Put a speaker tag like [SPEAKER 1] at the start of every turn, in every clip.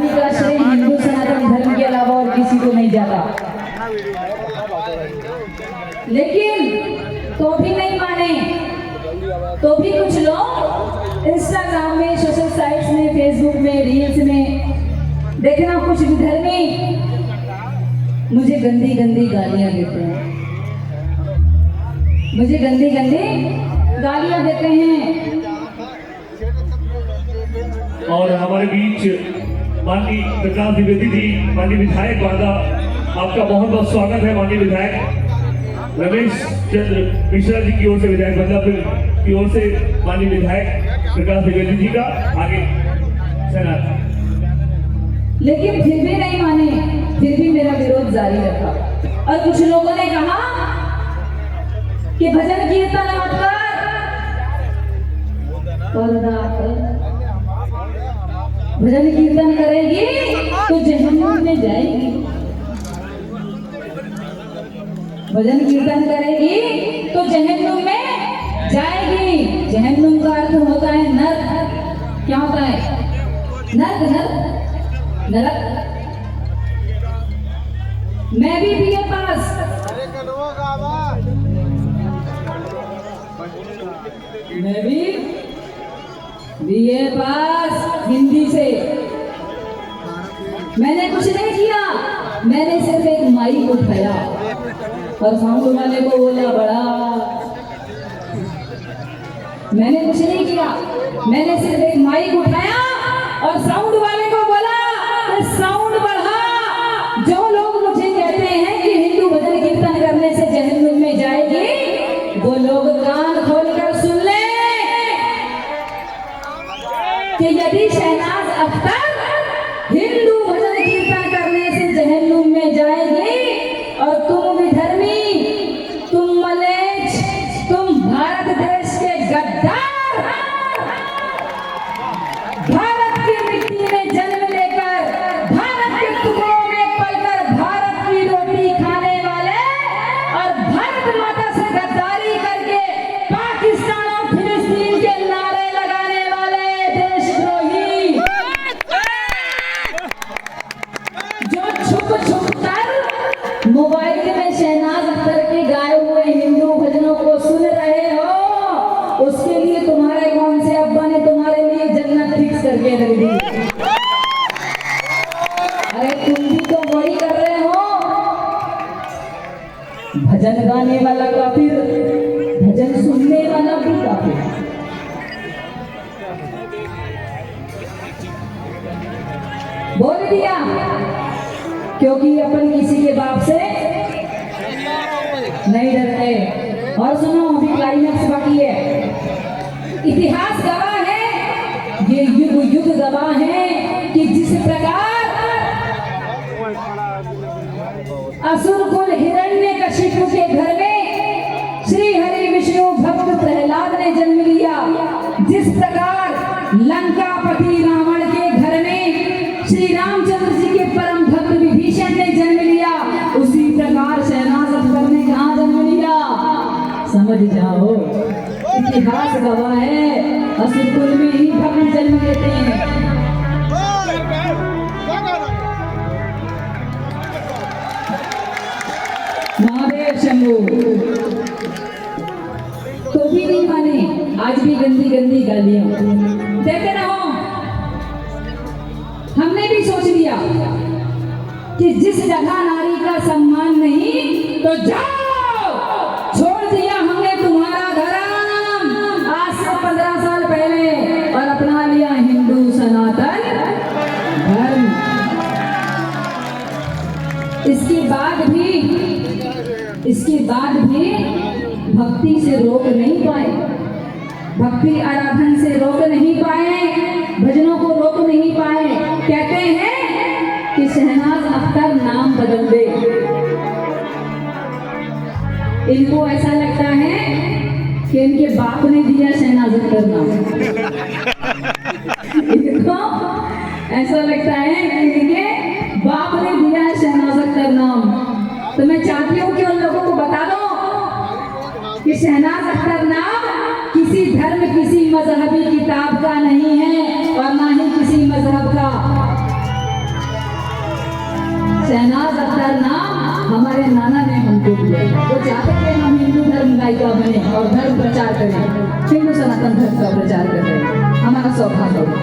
[SPEAKER 1] आजादी का श्रेय हिंदू सनातन धर्म के अलावा और किसी को नहीं जाता। लेकिन तो भी नहीं माने, तो भी कुछ लोग इंस्टाग्राम में, सोशल साइट्स में, फेसबुक में, रील्स में देखना कुछ विधर्मी मुझे गंदी गंदी गालियां देते हैं, मुझे गंदी गंदी गालियां देते हैं।
[SPEAKER 2] और हमारे बीच माननीय प्रकाश द्विवेदी जी, माननीय विधायक वादा, आपका बहुत बहुत स्वागत है। माननीय विधायक रमेश चंद्र मिश्रा जी की ओर से, विधायक बदलापुर की ओर से माननीय विधायक प्रकाश द्विवेदी जी का आगे सेना।
[SPEAKER 1] लेकिन फिर भी नहीं माने, फिर भी मेरा विरोध जारी रखा। और कुछ लोगों ने कहा कि भजन कीर्तन मत कर, भजन कीर्तन करेगी तो जहन्नुम में जाएगी, भजन कीर्तन करेगी तो जहन्नुम में जाएगी। जहन्नुम का अर्थ होता है नरक। क्या होता है? नरक, नरक, नरक। मैं भी बीए पास, मैं भी बीए पास हिंदी से। मैंने कुछ नहीं किया, मैंने सिर्फ एक माइक उठाया और साउंड वाले को बोला बड़ा। मैंने कुछ नहीं किया, मैंने सिर्फ एक माइक उठाया और साउंड वाले को बोला साउंड बढ़ा। जो लोग मुझे कहते हैं कि हिंदू भजन कीर्तन करने से जहन्नुम में जाएगी, वो लोग कान खोलकर सुन ले कि यदि शहनाज अख्तर हिंदू भजन कीर्तन करने से जहन्नुम में जाएगी और तुम विधर्मी, तुम मलेच्छ, तुम भारत देश के गद्दार, भारत की मिट्टी में जन्म लेकर, भारत के टुकड़ों में पलकर, भारत की रोटी खाने वाले और भारत माता से गद्दारी करके पाकिस्तान और फिलिस्तीन के नारे लगाने वाले देशद्रोही, जो छुप छुप कर मोबाइल में शहनाज अख्तर के गाए हुए हिंदू भजनों को सुन रहे हो, उसके लिए तुम्हारे कौन से अब्बा ने तुम्हारे लिए जन्नत फिक्स करके रख दी? अरे तुम भी तो वही कर रहे हो। भजन गाने वाला काफिर, भजन सुनने वाला भी काफिर। बोल दिया क्योंकि अपन किसी के बाप से नहीं डरते। और सुनो, अभी क्लाइमैक्स बाकी है। इतिहास गवाह है, ये युग युग गवाह है कि जिस प्रकार असुरकुल हिरण्यकशिपु के घर में श्री हरि विष्णु भक्त प्रहलाद ने जन्म लिया, जिस प्रकार लंकापति रावण के घर में श्री रामचंद्र जी के परम भक्त विभीषण ने जन्म लिया, उसी प्रकार शहनाज अख्तर ने कहाँ जन्म लिया? समझ जाओ, इतिहास गवाह है, असुरकुल में ही भक्त जन्म लेते हैं। महादेव शंभू। तो भी नहीं माने, आज भी गंदी गंदी गालियां देते रहो। हमने भी सोच लिया कि जिस जगह नारी का सम्मान नहीं तो जाओ, छोड़ दिया हमने तुम्हारा धर्म आज से 15 साल पहले और अपना लिया हिंदू सनातन धर्म। इसके बाद भी भक्ति से रोक नहीं पाए, भक्ति आराधन से रोक नहीं पाए, भजनों को रोक नहीं पाए। कहते हैं कि शहनाज अख्तर नाम बदल दे। इनको ऐसा लगता है कि इनके बाप ने दिया शहनाज अख्तर नाम। इनको ऐसा लगता है कि इनके बाप ने दिया शहनाज अख्तर नाम। तो मैं चाहती हूँ कि उन लोगों को बता दो कि शहनाज अख्तर नाम किसी धर्म, किसी मजहबी किताब का नहीं है और ना ही किसी मजहब का। बने और धर्म प्रचार करें, हिंदू सनातन धर्म का प्रचार करें, हमारा सौभाग्य है।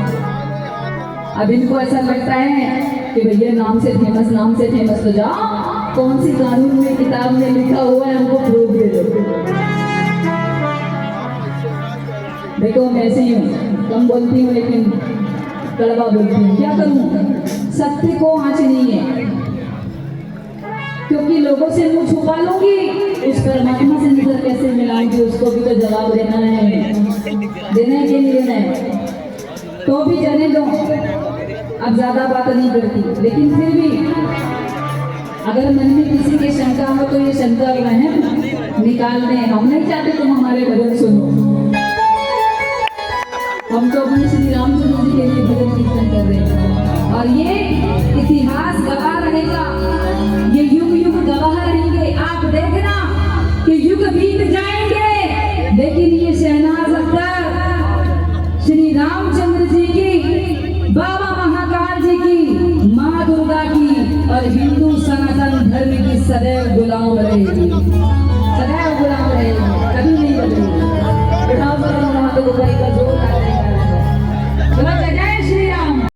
[SPEAKER 1] अब इनको ऐसा लगता है कि भैया नाम से फेमस तो जाओ, कौन सी कानून में किताब में लिखा हुआ है हमको प्रूफ दे दो। देखो मैं ऐसे ही हूँ, कम बोलती हूँ लेकिन कड़वा बोलती हूँ, क्या करूँ, सत्य को आँच नहीं है, क्योंकि लोगों से मुंह छुपा लूंगी, उस परमात्मा से नजर कैसे मिलाऊंगी, उसको भी तो जवाब देना है कि नहीं देना है। तो भी जाने दो, अब ज्यादा बात नहीं करती, लेकिन फिर भी अगर मन में किसी की शंका हो तो ये शंका वहम निकाल दें। हम नहीं चाहते तुम हमारे भजन सुनो, हम तो अपने श्री रामचंद्र जी के लिए भजन कीर्तन कर रहे हैं, और ये इतिहास गवाह रहेगा, ये युग युग गवाह रहेंगे। आप देखना कि युग बीत जाएंगे, लेकिन ये शहनाज अख्तर श्री रामचंद्र जी की, बाबा महाकाल जी की, माँ दुर्गा की और हिंदू सनातन धर्म की सदैव गुलाम रहेगी।